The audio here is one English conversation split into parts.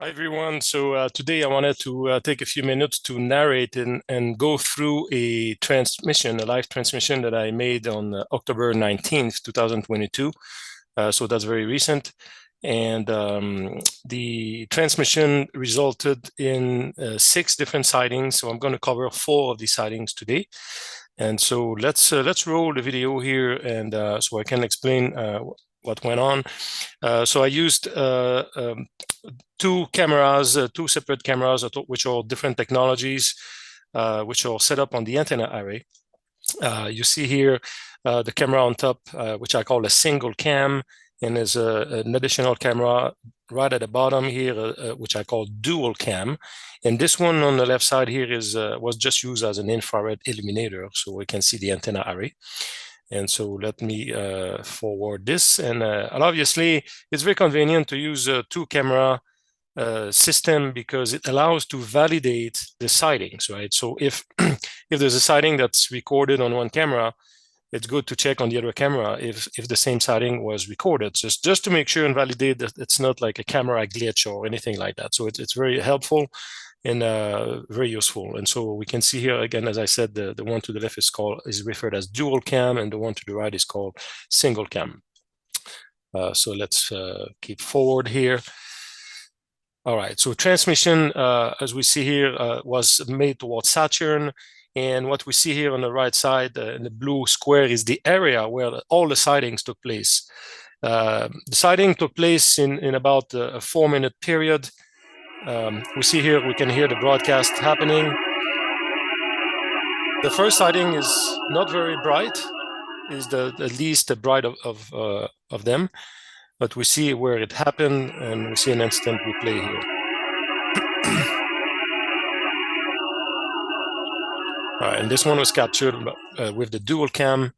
Hi everyone. So today I wanted to take a few minutes to narrate and go through a live transmission that I made on October 19th, 2022. So that's very recent. And the transmission resulted in 6 different sightings. So I'm going to cover 4 of these sightings today. And so let's roll the video here, and so I can explain what went on. So I used 2 cameras, 2 separate cameras, which are different technologies, which are set up on the antenna array. You see here the camera on top, which I call a single cam, and there's an additional camera right at the bottom here, which I call dual cam. And this one on the left side here was just used as an infrared illuminator, so we can see the antenna array. And so let me forward this. And obviously, it's very convenient to use a 2-camera system because it allows to validate the sightings, right? So if there's a sighting that's recorded on one camera, it's good to check on the other camera if the same sighting was recorded, just to make sure and validate that it's not like a camera glitch or anything like that. So it's very helpful and very useful. And so we can see here again, as I said, the one to the left is referred as dual cam, and the one to the right is called single cam. So let's keep forward here. All right, so transmission, as we see here, was made towards Saturn. And what we see here on the right side in the blue square is the area where all the sightings took place. The sighting took place in about a 4-minute period. We see here, we can hear the broadcast happening. The first sighting is not very bright, is the least bright of them. But we see where it happened, and we see an instant replay here. And this one was captured with the dual cam.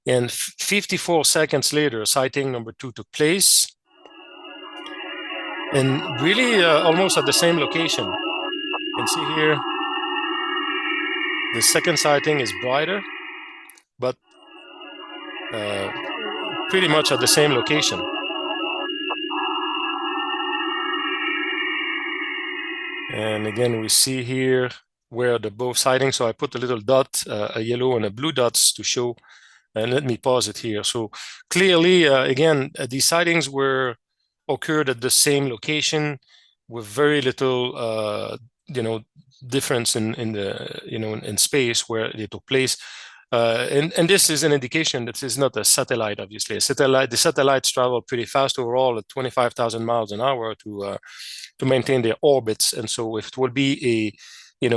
And 54 seconds later, sighting number 2 took place. And really almost at the same location. You can see here, the second sighting is brighter, but pretty much at the same location. And again, we see here where the both sightings, so I put a little dot, a yellow and a blue dots to show, and let me pause it here. So clearly, again, these sightings occurred at the same location with very little, difference in the, in space where they took place. And this is an indication that this is not a satellite, obviously. The satellites travel pretty fast overall at 25,000 miles an hour to maintain their orbits. And so if it will be a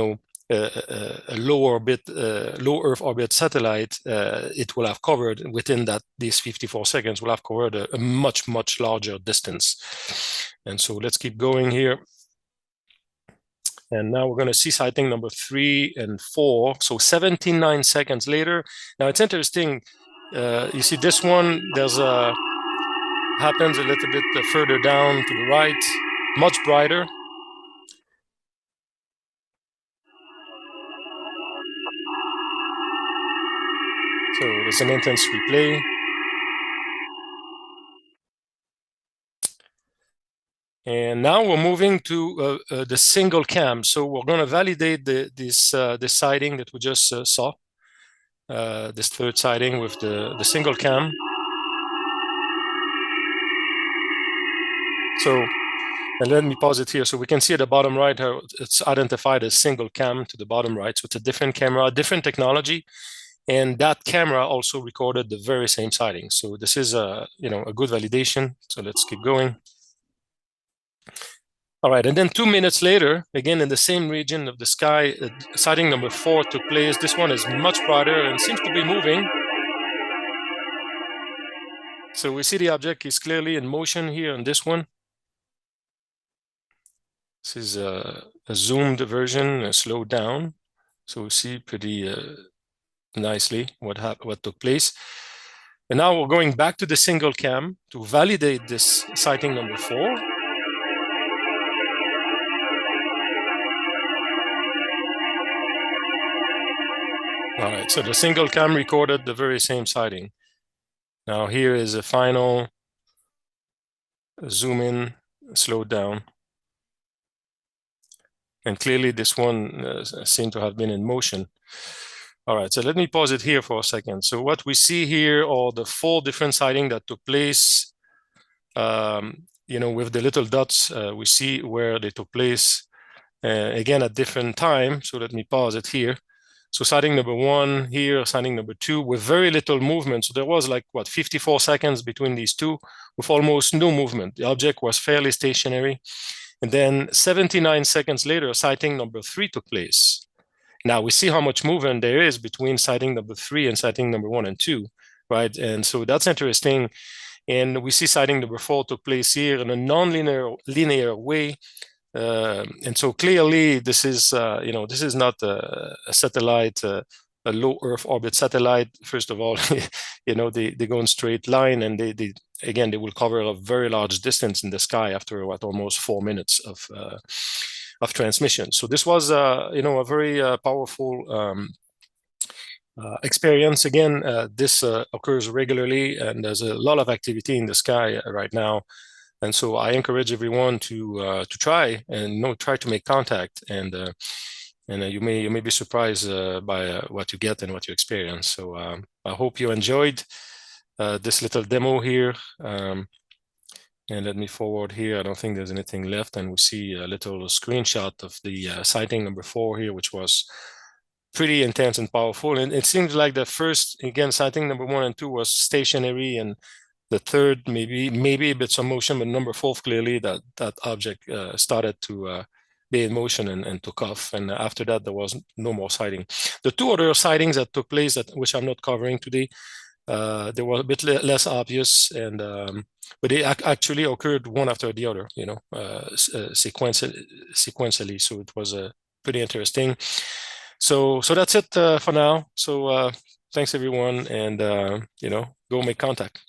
low Earth orbit satellite, it will have covered within these 54 seconds, will have covered a much, much larger distance. And so let's keep going here. And now we're going to see sighting number 3 and 4. So 79 seconds later. Now it's interesting. You see this one, happens a little bit further down to the right, much brighter. So there's an intense replay. And now we're moving to the single cam. So we're going to validate this sighting that we just saw, this third sighting with the single cam. So, and let me pause it here. So we can see at the bottom right how it's identified as single cam to the bottom right. So it's a different camera, different technology. And that camera also recorded the very same sighting. So this is a good validation. So let's keep going. All right, and then 2 minutes later, again in the same region of the sky, sighting number 4 took place. This one is much brighter and seems to be moving. So we see the object is clearly in motion here on this one. This is a zoomed version, slowed down. So we see pretty nicely what took place. And now we're going back to the single cam to validate this sighting number 4. All right, so the single cam recorded the very same sighting. Now here is a final zoom in, slow down. And clearly this one seemed to have been in motion. All right, so let me pause it here for a second. So what we see here are the 4 different sightings that took place. With the little dots, we see where they took place, again at different time. So let me pause it here. So sighting number 1 here, sighting number 2 with very little movement. So there was like, 54 seconds between these two with almost no movement. The object was fairly stationary. And then 79 seconds later, sighting number 3 took place. Now we see how much movement there is between sighting number 3 and sighting number 1 and 2, right? And so that's interesting. And we see sighting number 4 took place here in a non-linear way. And so clearly this is, this is not a satellite, a low Earth orbit satellite. First of all, they go in straight line, and they will cover a very large distance in the sky after almost 4 minutes of transmission. So this was, a very powerful experience. Again, this occurs regularly, and there's a lot of activity in the sky right now. And so I encourage everyone to try and try to make contact, and you may be surprised by what you get and what you experience. So I hope you enjoyed this little demo here. And let me forward here. I don't think there's anything left, and we see a little screenshot of the sighting number 4 here, which was pretty intense and powerful. And it seems like the first, again, sighting number 1 and 2 was stationary, and the third maybe a bit some motion, but number 4 clearly that object started to be in motion and took off. And after that, there was no more sighting. The 2 other sightings that took place, which I'm not covering today, they were a bit less obvious, and but they actually occurred one after the other, sequentially. So it was pretty interesting. So that's it for now. So thanks everyone, and go make contact.